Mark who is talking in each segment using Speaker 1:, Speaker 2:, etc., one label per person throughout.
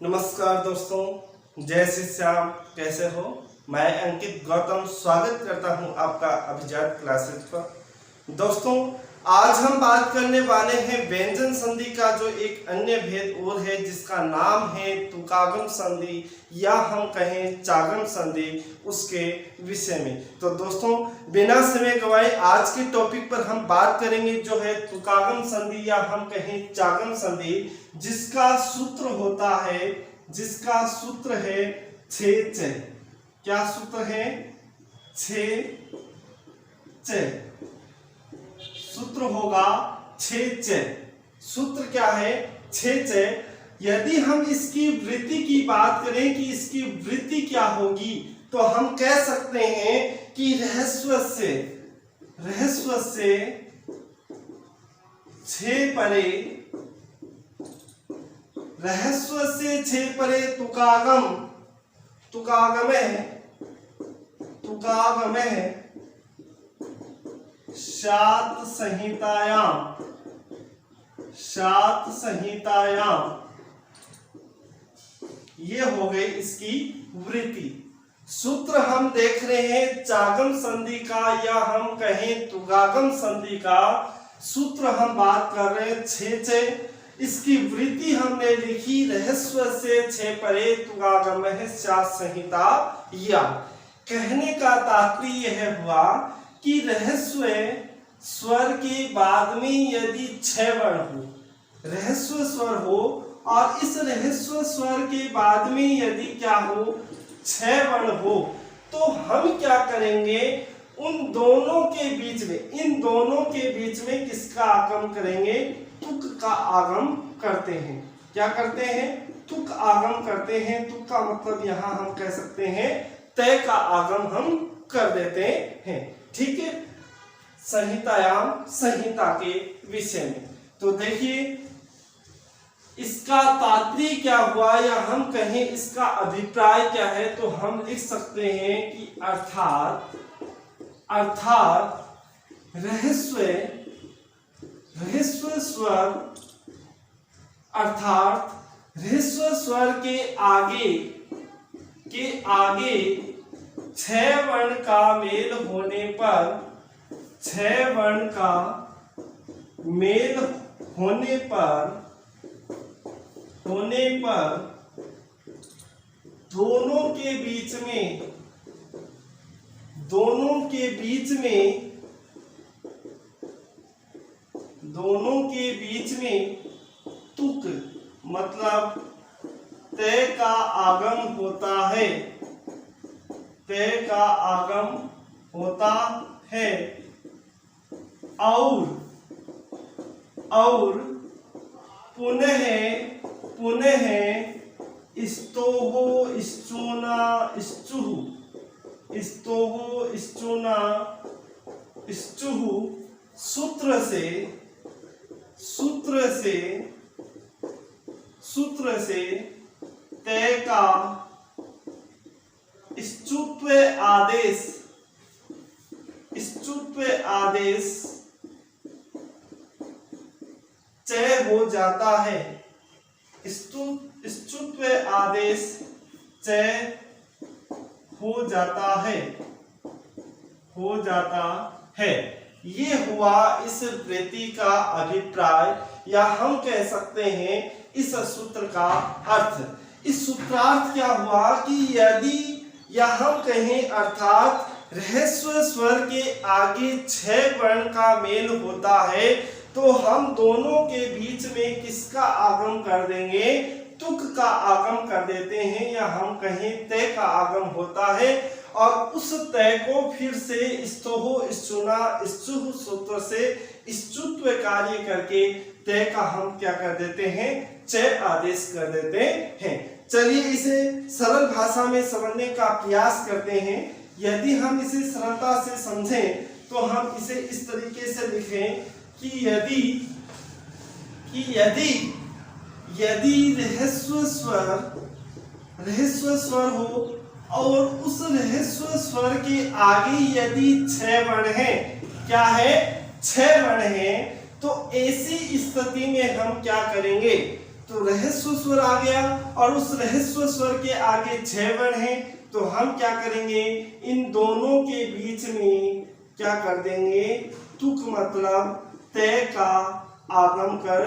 Speaker 1: नमस्कार दोस्तों, जय श्री श्याम। कैसे हो? मैं अंकित गौतम स्वागत करता हूं आपका अभिजात क्लासेस पर। दोस्तों, आज हम बात करने वाले हैं व्यंजन संधि का जो एक अन्य भेद और है जिसका नाम है तुकागम संधि या हम कहें चागम संधि, उसके विषय में। तो दोस्तों, बिना समय गवाए आज के टॉपिक पर हम बात करेंगे जो है तुकागम संधि या हम कहें चागम संधि, जिसका सूत्र है छे च। क्या सूत्र है? छे च। सूत्र होगा छे च। सूत्र क्या है? छे च। यदि हम इसकी वृत्ति की बात करें कि इसकी वृत्ति क्या होगी, तो हम कह सकते हैं कि रहस्व से छे परे, रहस्व से छे परे तुकागम है शात संहितायाम। ये हो गई इसकी वृत्ति। सूत्र हम देख रहे हैं चागम संधि का या हम कहें तुकागम संधि का। सूत्र हम बात कर रहे हैं छे च। इसकी वृत्ति हमने लिखी रहस्व से छे परे तुकागम है शात संहिता या। कहने का तात्पर्य यह हुआ कि रहस्व स्वर के बाद में यदि छह वर्ण हो, रहस्व स्वर हो और इस रहस्व स्वर के बाद में यदि क्या हो, छह वर्ण हो, तो हम क्या करेंगे? इन दोनों के बीच में किसका आगम करेंगे? तुक का आगम करते हैं। क्या करते हैं? तुक आगम करते हैं। तुक का मतलब यहां हम कह सकते हैं तय का आगम हम कर देते हैं। ठीक है, संहिता के विषय में। तो देखिए, इसका तात्पर्य क्या हुआ या हम कहें इसका अभिप्राय क्या है, तो हम लिख सकते हैं कि अर्थात रहस्व स्वर के आगे छह वर्ण का मेल होने पर दोनों के बीच में तुक मतलब तय का आगम होता है और पुनः स्तोहो स्तुहु सूत्र से तय का स्तुत्व आदेश चय हो जाता है। स्तुत्व आदेश चय हो जाता है। ये हुआ इस वृत्ति का अभिप्राय या हम कह सकते हैं इस सूत्र का अर्थ। इस सूत्रार्थ क्या हुआ कि यदि या हम कहें अर्थात रहस्व स्वर के आगे छह वर्ण का मेल होता है, तो हम दोनों के बीच में किसका आगम कर देंगे? तुक का आगम कर देते हैं या हम कहें तय का आगम होता है। और उस तय को फिर से स्तोहो स्तुहु सूत्र से स्तुत्व कार्य करके तय का हम क्या कर देते हैं? चय आदेश कर देते हैं। चलिए इसे सरल भाषा में समझने का प्रयास करते हैं। यदि हम इसे सरलता से समझें तो हम इसे इस तरीके से लिखें कि यदि रहस्व स्वर हो और उस रहस्व स्वर के आगे यदि छह वर्ण है, क्या है? छह वर्ण है, तो ऐसी स्थिति में हम क्या करेंगे? तो रहस्व स्वर आ गया और उस रहस्व स्वर के आगे 6 वर्ण हैं, तो हम क्या करेंगे, इन दोनों के बीच में क्या कर देंगे, तुक मतलब तय का आगम कर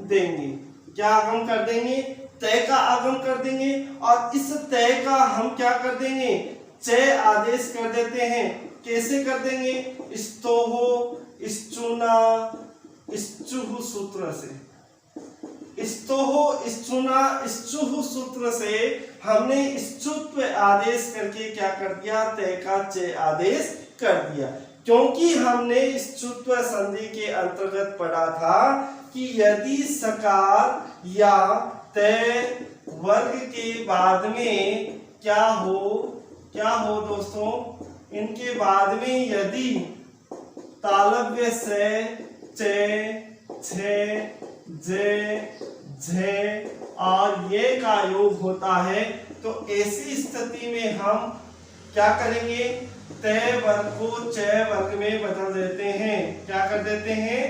Speaker 1: देंगे। क्या आगम कर देंगे, तय का आगम कर देंगे। और इस तय का हम क्या कर देंगे, चय आदेश कर देते हैं। कैसे कर देंगे, स्तोहो स्चुना स्चुह सूत्र से। स्तोहो स्चुना स्चुह सूत्र से हमने स्चुत्व आदेश करके क्या कर दिया, तय का चय आदेश कर दिया। क्योंकि हमने स्चुत्व संधि के अंतर्गत पढ़ा था कि यदि सकार या तय वर्ग के बाद में क्या हो दोस्तों, इनके बाद में यदि तालव्य से चे छे जे झे और ये का योग होता है, तो ऐसी स्थिति में हम क्या करेंगे, तय वर्ग को चय वर्ग में बदल देते हैं। क्या कर देते हैं,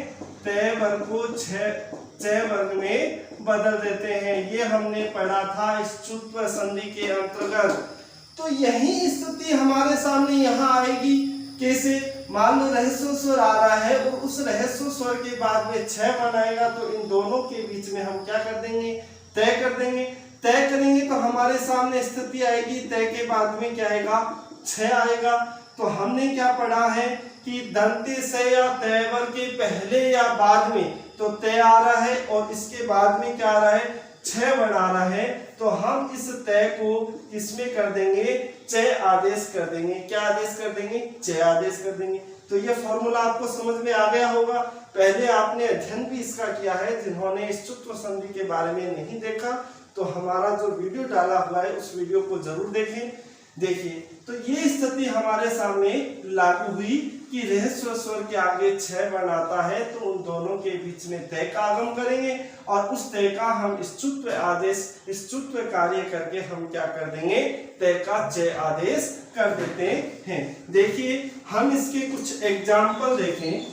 Speaker 1: तय वर्ग को चय वर्ग में बदल देते हैं। ये हमने पढ़ा था स्चुत्व संधि के अंतर्गत। तो यही स्थिति हमारे सामने यहाँ आएगी। कैसे, मान लो रहस्व स्वर आ रहा है और उस रहस्व स्वर के बाद में 6 वर्ण आएगा, तो इन दोनों के बीच में हम क्या कर देंगे, तय कर देंगे। तय करेंगे तो हमारे सामने स्थिति आएगी, तय के बाद में क्या आएगा, 6 आएगा। तो हमने क्या पढ़ा है कि दंते से या तय वर्ग के पहले या बाद में तो तय आ रहा है और इसके बाद में क्या आ रहा है, 6 वर्ण आ रहा है। तो हम इस तय को किसमें कर देंगे, चय आदेश कर देंगे। क्या आदेश कर देंगे, चय आदेश कर देंगे। तो ये फॉर्मूला आपको समझ में आ गया होगा। पहले आपने अध्ययन भी इसका किया है। जिन्होंने स्चुत्व संधि के बारे में नहीं देखा तो हमारा जो वीडियो डाला हुआ है उस वीडियो को जरूर देखें। देखिए, तो ये स्थिति हमारे सामने लागू हुई कि रहस्व स्वर के आगे 6 वर्ण आता है, तो उन दोनों के बीच में तय का आगम करेंगे और उस तय का हम स्चुत्व आदेश, स्चुत्व कार्य करके हम क्या कर देंगे, तय का चय आदेश कर देते हैं। देखिए, हम इसके कुछ एग्जाम्पल देखें।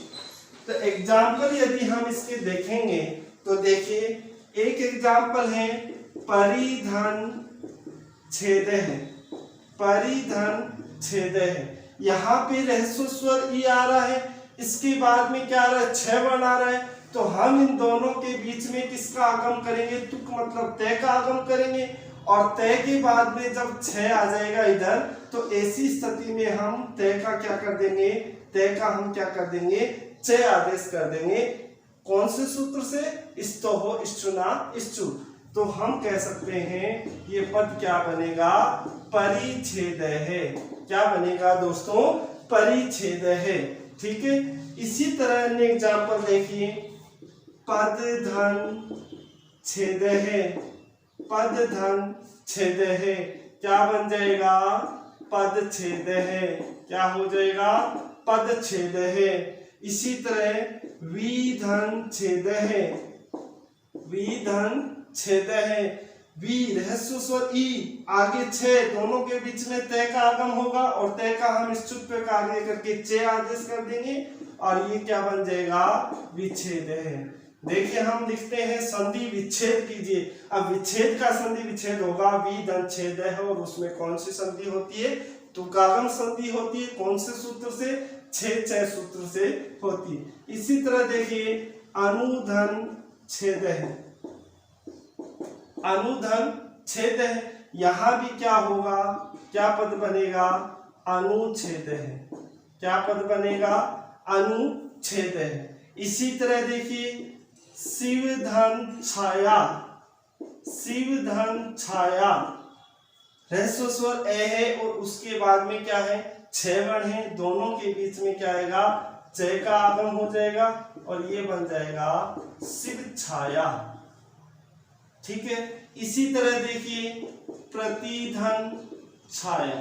Speaker 1: तो एग्जाम्पल यदि हम इसके देखेंगे तो देखिए, एक एग्जाम्पल है परिधन छेद है। परिधन छेद है, यहाँ पे रहस्व स्वर ई आ रहा है, इसके बाद में क्या आ रहा है, 6 वर्ण आ रहा है। तो हम इन दोनों के बीच में किसका आगम करेंगे, तुक मतलब तय का आगम करेंगे। और तय के बाद में जब 6 आ जाएगा इधर, तो ऐसी स्थिति में हम तय का क्या कर देंगे, तय का हम क्या कर देंगे, चय आदेश कर देंगे। कौन से सूत्र से, स्तोहो स्चुना स्चु। तो हम कह सकते हैं ये पद क्या बनेगा, परिच्छेद है। क्या बनेगा दोस्तों, परिच्छेद है। ठीक है, इसी तरह अन्य एग्जाम्पल देखिए, पद धन छेद है। पद धन छेद है, क्या बन जाएगा, पद छेद है। क्या हो जाएगा, पद छेद है। इसी तरह विधन छेद है। विधन छेद है। वी रहस्व स्वर ई, आगे 6, दोनों के बीच में तय का आगम होगा और तय का हम स्चुत्व कार्य करके चय आदेश कर देंगे और ये क्या बन जाएगा, विच्छेद है। देखिए, हम लिखते हैं संधि विच्छेद कीजिए। अब विच्छेद का संधि विच्छेद होगा, विधन छेद है और उसमें कौन सी संधि होती है, तुकागम संधि होती है। कौन से सूत्र से, छेद चय सूत्र से होती है। इसी तरह देखिए, अनुधन छेद है। अनुधन छेद है, यहां भी क्या होगा, क्या पद बनेगा, अनुच्छेद है। क्या पद बनेगा, अनुच्छेद है। इसी तरह देखिए, शिवधन छाया। शिवधन छाया, रहस्व स्वर ए है और उसके बाद में क्या है, 6 वर्ण है, दोनों के बीच में क्या आएगा, चय का आगम हो जाएगा और ये बन जाएगा शिव छाया। ठीक है, इसी तरह देखिए, प्रतिधन छाया।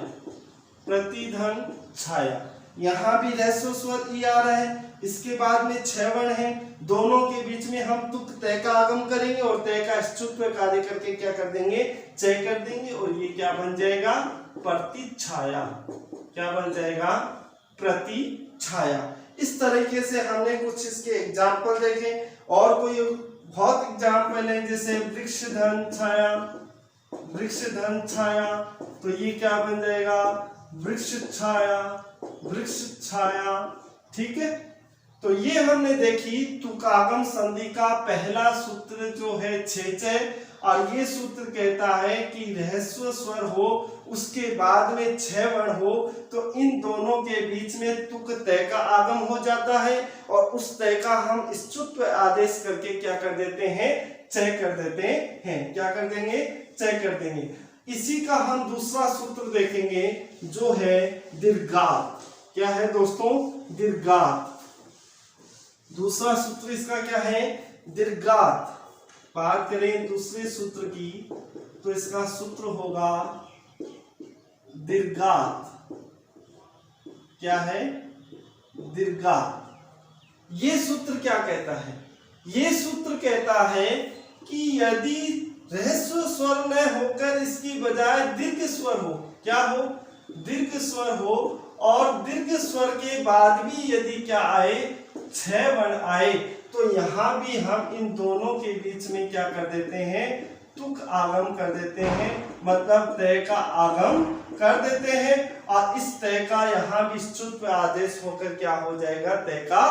Speaker 1: प्रतिधन छाया, यहाँ भी रहस्व स्वर ई आ रहा है, इसके बाद में 6 वर्ण है, दोनों के बीच में हम तुक तय का आगम करेंगे और तय का स्चुत्व कार्य करके क्या कर देंगे, चय कर देंगे और ये क्या बन जाएगा, प्रतिछाया। क्या बन जाएगा, प्रतिछाया। इस तरीके से हमने कुछ इसके एग्जाम्पल देखे। और कोई बहुत एग्जाम्पल है, जैसे वृक्ष धन छाया, वृक्ष धन छाया, तो ये क्या बन जाएगा, वृक्ष छाया, वृक्ष छाया। ठीक है, तो ये हमने देखी तुकागम संधि का पहला सूत्र जो है छेचय, और ये सूत्र कहता है कि ह्रस्व स्वर हो उसके बाद में 6 वर्ण हो तो इन दोनों के बीच में तुक तय का आगम हो जाता है, और उस तय का हम स्तुत्व आदेश करके क्या कर देते हैं, चय कर देते हैं। क्या कर देंगे, चय कर देंगे। इसी का हम दूसरा सूत्र देखेंगे जो है दीर्घात। क्या है दोस्तों, दीर्घात। दूसरा सूत्र इसका क्या है, दीर्घात। बात करें दूसरे सूत्र की तो इसका सूत्र होगा दीर्घात। क्या है, दीर्घात। ये सूत्र क्या कहता है, ये सूत्र कहता है कि यदि ह्रस्व स्वर न होकर इसकी बजाय दीर्घ स्वर हो, क्या हो, दीर्घ स्वर हो, और दीर्घ स्वर के बाद भी यदि क्या आए, 6 वर्ण आए, तो यहां भी हम इन दोनों के बीच में क्या कर देते हैं, तुक आगम कर देते हैं, मतलब तय का आगम कर देते हैं, और इस तय का यहाँ भी स्तुत्व आदेश होकर क्या हो जाएगा, तय का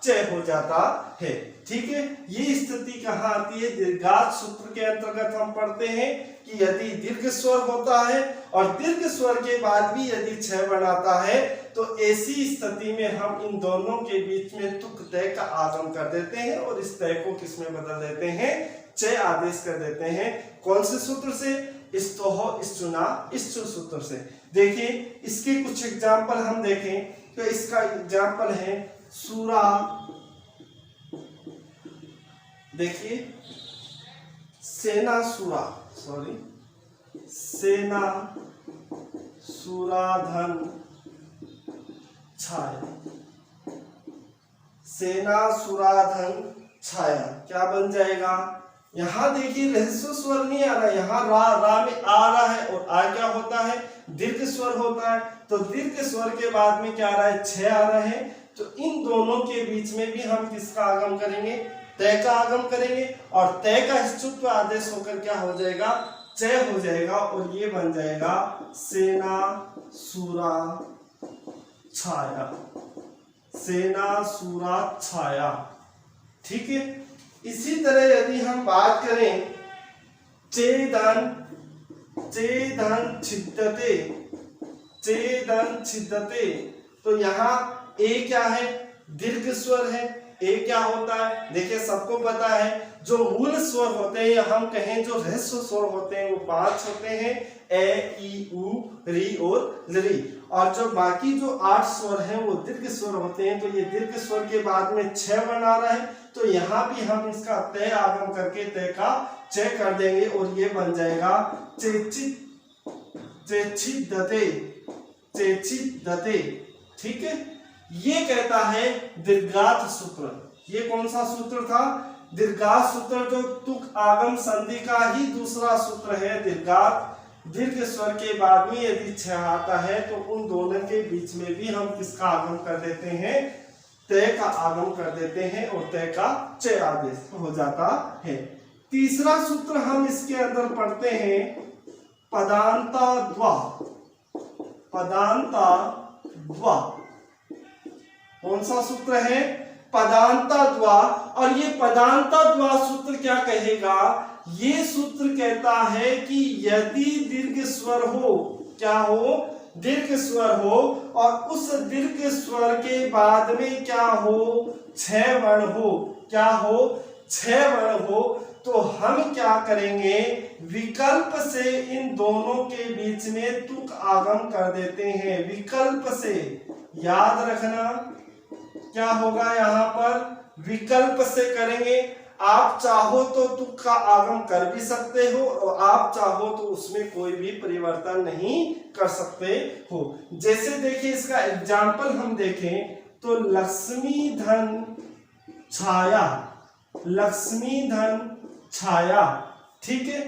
Speaker 1: चय हो जाता है। ठीक है, ये स्थिति कहाँ आती है, दीर्घात सूत्र के अंतर्गत हम पढ़ते हैं कि यदि दीर्घ स्वर होता है और दीर्घ स्वर के बाद भी यदि 6 वर्ण आता है, तो ऐसी स्थिति में हम इन दोनों के बीच में तुक तय का आगम कर देते हैं, और इस तय को किसमें बदल देते हैं, चय आदेश कर देते हैं। कौन से सूत्र से, स्तोह स्तुना स्तु सूत्र से। देखिए इसके कुछ एग्जाम्पल हम देखें तो इसका एग्जाम्पल है सूरा। देखिए सेना सूरा, सॉरी सेना सूराधन छाया, सेना सुराधन छाया क्या बन जाएगा। यहां देखिए ह्रस्व स्वर नहीं आ रहा, यहाँ रा में आ रहा है, और आ क्या होता है, दीर्घ स्वर होता है, तो दीर्घ स्वर के बाद में क्या आ रहा है, 6 आ रहे हैं, तो इन दोनों के बीच में भी हम किसका आगम करेंगे, तय का आगम करेंगे, और तय का स्तुत्व आदेश होकर क्या हो जाएगा, चय हो जाएगा, और ये बन जाएगा सेना सूरा छाया, सेना सूरा छाया। ठीक है, इसी तरह यदि हम बात करें चेदन छिद्दते, चेदन छिद्दते, तो यहाँ ए क्या है, दीर्घ स्वर है। ए क्या होता है, देखिए सबको पता है जो मूल स्वर होते हैं, हम कहें जो ह्रस्व स्वर होते हैं वो 5 होते हैं, ए ई उ री और लरी, और जो बाकी जो 8 स्वर हैं वो दीर्घ स्वर होते हैं। तो ये दीर्घ स्वर के बाद में 6 वर्ण आ रहा है, तो यहाँ भी हम इसका तय आगम करके तय का चय कर देंगे, और ये बन जाएगा चेचिदते, चेचिदते। ठीक है, ये कहता है दीर्घात सूत्र। ये कौन सा सूत्र था, दीर्घात सूत्र, जो तुक आगम संधि का ही दूसरा सूत्र है। दीर्घात, दीर्घ स्वर के बाद में यदि 6 आता है तो उन दोनों के बीच में भी हम किसका आगम कर देते हैं, तय का आगम कर देते हैं, और तय का चय आदेश हो जाता है। तीसरा सूत्र हम इसके अंदर पढ़ते हैं पदांता द्वा, पदांता द्वा। कौन सा सूत्र है, पदांता द्वा। और ये पदांता द्वा सूत्र क्या कहेगा, ये सूत्र कहता है कि यदि दीर्घ स्वर हो, क्या हो, दीर्घ स्वर हो, और उस दीर्घ स्वर के बाद में क्या हो, 6 वर्ण हो, क्या हो, 6 वर्ण हो, तो हम क्या करेंगे, विकल्प से इन दोनों के बीच में तुक आगम कर देते हैं। विकल्प से, याद रखना क्या होगा, यहाँ पर विकल्प से करेंगे। आप चाहो तो तुक का आगम कर भी सकते हो, और आप चाहो तो उसमें कोई भी परिवर्तन नहीं कर सकते हो। जैसे देखिए इसका एग्जाम्पल हम देखें तो लक्ष्मी धन छाया, लक्ष्मी धन छाया। ठीक है,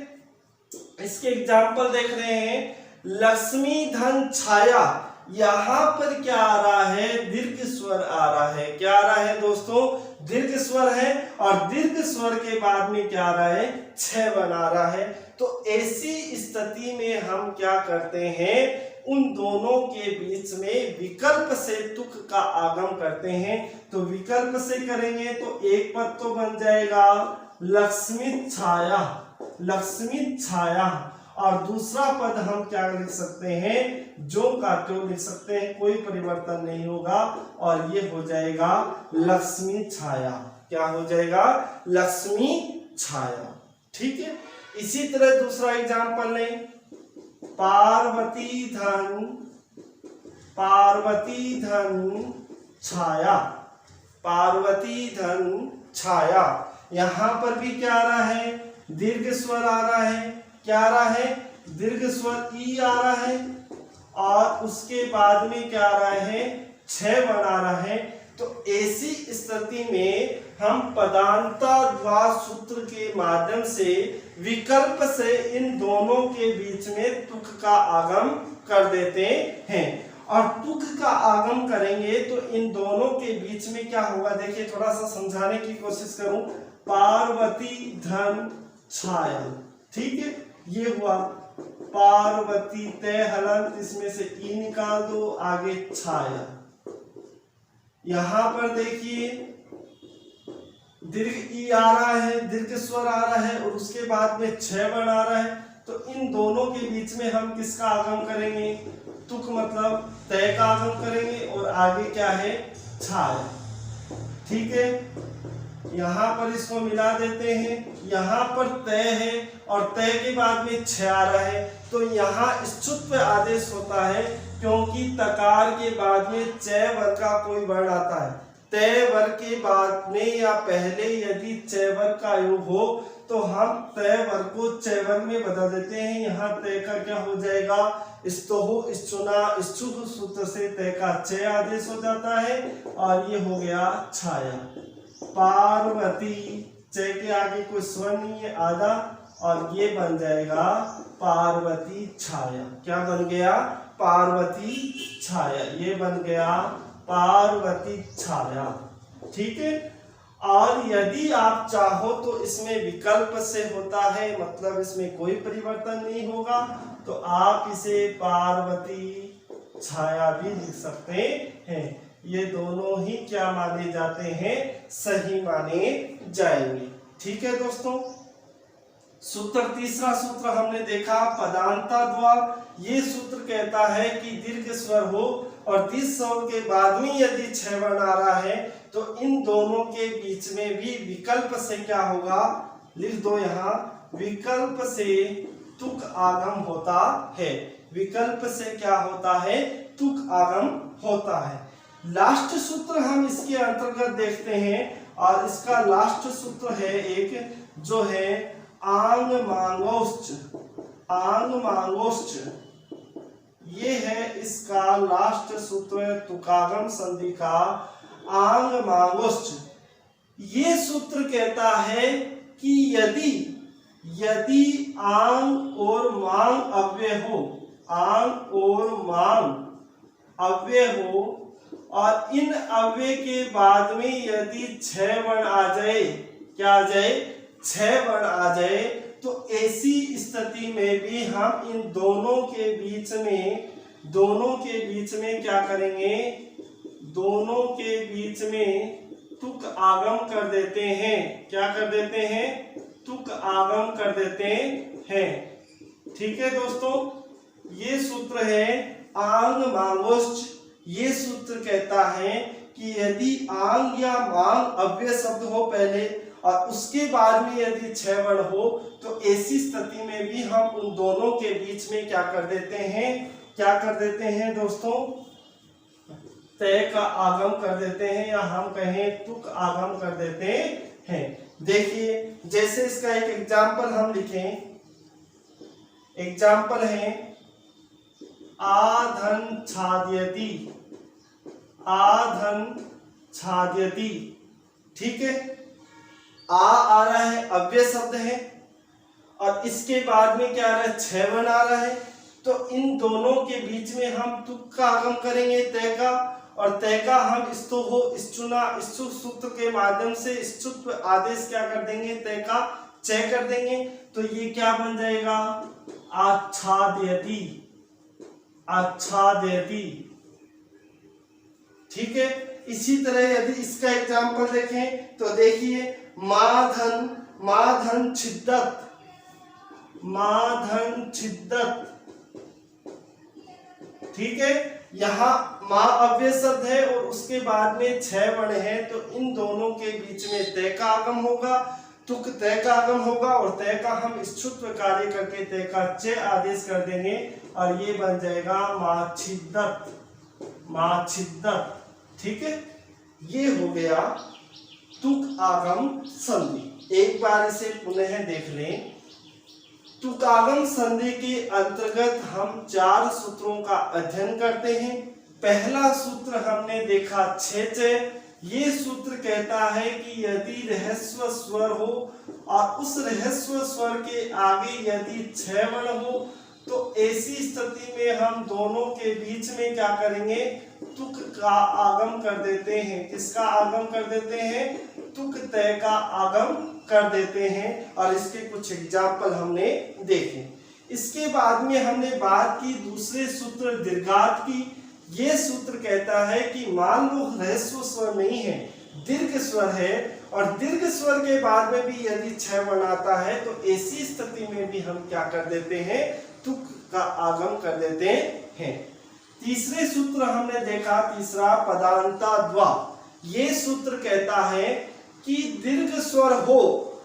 Speaker 1: इसके एग्जाम्पल देख रहे हैं, लक्ष्मी धन छाया। यहाँ पर क्या आ रहा है, दीर्घ स्वर आ रहा है। क्या आ रहा है दोस्तों, दीर्घ स्वर है, और दीर्घ स्वर के बाद में क्या आ रहा है, छ बना रहा है। तो ऐसी स्थिति में हम क्या करते हैं, उन दोनों के बीच में विकल्प से तुक का आगम करते हैं। तो विकल्प से करेंगे तो एक पद तो बन जाएगा लक्ष्मी छाया, लक्ष्मी छाया, और दूसरा पद हम क्या लिख सकते हैं, जो का त्यों लिख सकते हैं, कोई परिवर्तन नहीं होगा, और ये हो जाएगा लक्ष्मी छाया। क्या हो जाएगा, लक्ष्मी छाया। ठीक है, इसी तरह दूसरा एग्जाम्पल लें, पार्वती धन, पार्वती धन छाया, पार्वती धन छाया। यहां पर भी क्या आ रहा है, दीर्घ स्वर आ रहा है। क्या आ रहा है, दीर्घ स्वर ई आ रहा है, और उसके बाद में क्या आ रहा है, छ बना रहा है। तो ऐसी स्थिति में हम पदांताद्वा सूत्र के माध्यम से विकल्प से इन दोनों के बीच में तुक का आगम कर देते हैं। और तुक का आगम करेंगे तो इन दोनों के बीच में क्या होगा, देखिए थोड़ा सा समझाने की कोशिश करूं। पार्वती धन छाया, ठीक है, ये हुआ पार्वती, तय हलंत, इसमें से ई निकाल दो, आगे छाया। यहां पर देखिए दीर्घ ई आ रहा है, दीर्घ स्वर आ रहा है, और उसके बाद में छ वर्ण आ रहा है। तो इन दोनों के बीच में हम किसका आगम करेंगे, तुक मतलब तय का आगम करेंगे, और आगे क्या है, छाया। ठीक है, यहाँ पर इसको मिला देते हैं, यहाँ पर तय है और तय के बाद में छ आ रहा है। तो यहाँ स्तुत्व आदेश होता है, क्योंकि तकार के बाद में च वर्ग का कोई वर्ण आता है। तय वर्ग के बाद में या पहले यदि च वर्ग का योग हो तो हम तय वर्ग को च वर्ग में बदल देते हैं। यहाँ तय का क्या हो जाएगा, स्तोहु, स्तुना, स्तुह सूत्र से तय का च आदेश हो जाता है, और ये हो गया छाया। पार्वती, च के आगे कोई स्वर नहीं है, आधा, और ये बन जाएगा पार्वती छाया। क्या बन गया, पार्वती छाया, ये बन गया पार्वती छाया। ठीक है, और यदि आप चाहो तो इसमें विकल्प से होता है, मतलब इसमें कोई परिवर्तन नहीं होगा, तो आप इसे पार्वती छाया भी लिख सकते हैं। ये दोनों ही क्या माने जाते हैं, सही माने जाएंगे। ठीक है दोस्तों, सूत्र, तीसरा सूत्र हमने देखा पदांताद्वा। ये सूत्र कहता है कि दीर्घ स्वर हो और दीर्घ स्वर के बाद में यदि छ वर्ण आ रहा है तो इन दोनों के बीच में भी विकल्प से क्या होगा, लिख दो यहाँ, विकल्प से तुक आगम होता है। विकल्प से क्या होता है, तुक आगम होता है। लास्ट सूत्र हम इसके अंतर्गत देखते हैं, और इसका लास्ट सूत्र है एक, जो है आंग मांगोश्च। आंग मांगोश्च, ये है इसका लास्ट सूत्र तुकागम संधि का, आंग मांगोश्च। ये सूत्र कहता है कि यदि आंग और मांग अव्यय हो, आंग और मांग अव्यय हो, और इन अव्यय के बाद में यदि छ वर्ण आ जाए, क्या आ जाए, छ वर्ण आ जाए, तो ऐसी स्थिति में भी हम इन दोनों के बीच में क्या करेंगे, दोनों के बीच में तुक आगम कर देते हैं। क्या कर देते हैं, तुक आगम कर देते हैं। ठीक है दोस्तों, ये सूत्र है आंग मांगोश्च। ये सूत्र कहता है कि यदि आंग या मांग अव्यय शब्द हो पहले और उसके बाद में यदि छ वर्ण हो, तो ऐसी स्थिति में भी हम उन दोनों के बीच में क्या कर देते हैं, क्या कर देते हैं दोस्तों, तय का आगम कर देते हैं, या हम कहें तुक आगम कर देते हैं। देखिए, जैसे इसका एक एग्जाम्पल हम लिखें, एग्जाम्पल है आधन छादयति, आधन छादयति। ठीक है, आ रहा है, अव्यय शब्द है, और इसके बाद में क्या आ रहा है, छ वर्ण आ रहा है। तो इन दोनों के बीच में हम तुक का आगम करेंगे तय का, और तय का हम इस्तो हो इस चुना इस सूत्र के माध्यम से इस आदेश क्या कर देंगे, तय का चय कर देंगे। तो ये क्या बन जाएगा, आच्छादयति, आच्छादयति। ठीक है। इसी तरह यदि इसका एग्जाम्पल देखें तो देखिए, माधन छिद्दत, माधन छिद्दत। ठीक है। यहाँ माँ अव्यय शब्द है और उसके बाद में 6 वर्ण है, तो इन दोनों के बीच में तय का आगम होगा, तुक तय का आगम होगा, और तय का हम इच्छुत्व कार्य करके तय का च आदेश कर देंगे और ये बन जाएगा माछिद्दत, माछिद्दत। ठीक है। ये हो गया तुक आगम संधि। एक बार इसे पुनः देख लें। तुकागम संधि के अंतर्गत हम 4 सूत्रों का अध्ययन करते हैं। पहला सूत्र हमने देखा छेचय। ये सूत्र कहता है कि यदि रहस्व स्वर हो और उस रहस्व स्वर के आगे यदि 6 वर्ण हो तो ऐसी स्थिति में हम दोनों के बीच में क्या करेंगे, तुक का आगम कर देते हैं। किसका आगम कर देते हैं, तुक तय का आगम कर देते हैं। और इसके कुछ एग्जाम्पल हमने देखे। इसके बाद में हमने बात की दूसरे सूत्र दीर्घात की। ये सूत्र कहता है कि मान लो ह्रस्व स्वर नहीं है, दीर्घ स्वर है, और दीर्घ स्वर के बाद में भी यदि 6 वर्ण आता है तो ऐसी स्थिति में भी हम क्या कर देते हैं, तुक का आगम कर देते हैं। तीसरे सूत्र हमने देखा, तीसरा पदांता द्वा। ये सूत्र कहता है कि दीर्घ स्वर हो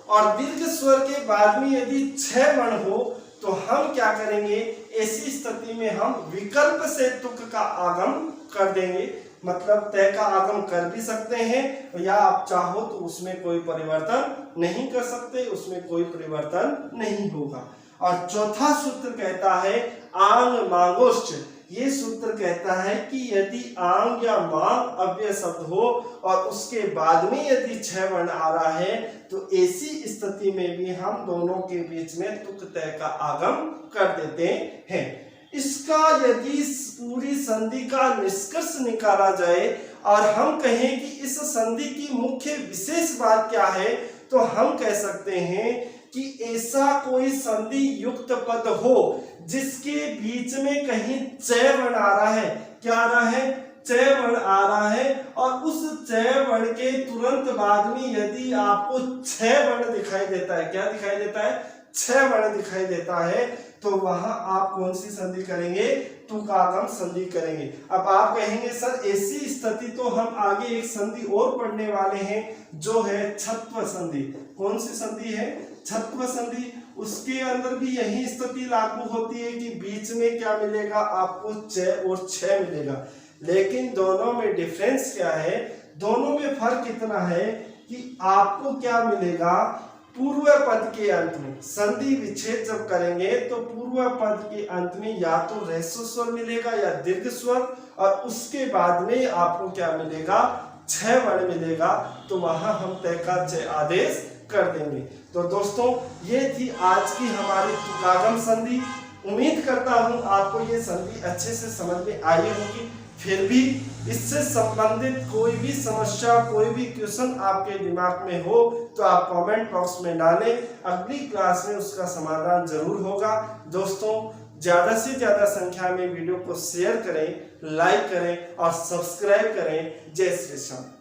Speaker 1: और दीर्घ स्वर के बाद में यदि 6 वर्ण हो तो हम क्या करेंगे, ऐसी स्थिति में हम विकल्प से तुक का आगम कर देंगे। मतलब तय का आगम कर भी सकते हैं या आप चाहो तो उसमें कोई परिवर्तन नहीं कर सकते, उसमें कोई परिवर्तन नहीं होगा। और चौथा सूत्र कहता है आंग मांगोश्च। ये सूत्र कहता है कि यदि आंग या मांग अव्यय शब्द हो और उसके बाद में यदि 6 वर्ण आ रहा है तो ऐसी स्थिति में भी हम दोनों के बीच में तुक तय का आगम कर देते हैं। इसका यदि पूरी संधि का निष्कर्ष निकाला जाए और हम कहें कि इस संधि की मुख्य विशेष बात क्या है, तो हम कह सकते हैं कि ऐसा कोई संधि युक्त पद हो जिसके बीच में कहीं च वर्ण आ रहा है। क्या आ रहा है, च वर्ण आ रहा है, और उस च वर्ण के तुरंत बाद में यदि आपको 6 वर्ण दिखाई देता है, क्या दिखाई देता है, 6 वर्ण दिखाई देता है, तो वहां आप कौन सी संधि करेंगे, तुकागम संधि करेंगे। अब आप कहेंगे सर ऐसी स्थिति तो हम आगे एक संधि और पढ़ने वाले हैं जो है छत्व संधि। कौन सी संधि है, छत्व संधि। उसके अंदर भी यही स्थिति लागू होती है कि बीच में क्या मिलेगा, आपको च और 6 मिलेगा। लेकिन दोनों में डिफरेंस क्या है, दोनों में फर्क इतना है कि आपको क्या मिलेगा, पूर्व पद के अंत में संधि विच्छेद जब करेंगे तो पूर्व पद के अंत में या तो ह्रस्व स्वर मिलेगा या दीर्घ स्वर, और उसके बाद में आपको क्या मिलेगा, 6 वर्ण मिलेगा। तो वहां हम तय का च आदेश कर देंगे। तो दोस्तों ये थी आज की हमारी तुकागम संधि। उम्मीद करता हूं आपको ये संधि अच्छे से समझ में आई होगी। फिर भी इससे संबंधित कोई भी समस्या, कोई भी क्वेश्चन आपके दिमाग में हो तो आप कमेंट बॉक्स में डालें, अगली क्लास में उसका समाधान जरूर होगा। दोस्तों ज्यादा से ज्यादा संख्या में वीडियो को शेयर करें, लाइक करें और सब्सक्राइब करें। जय श्री राम।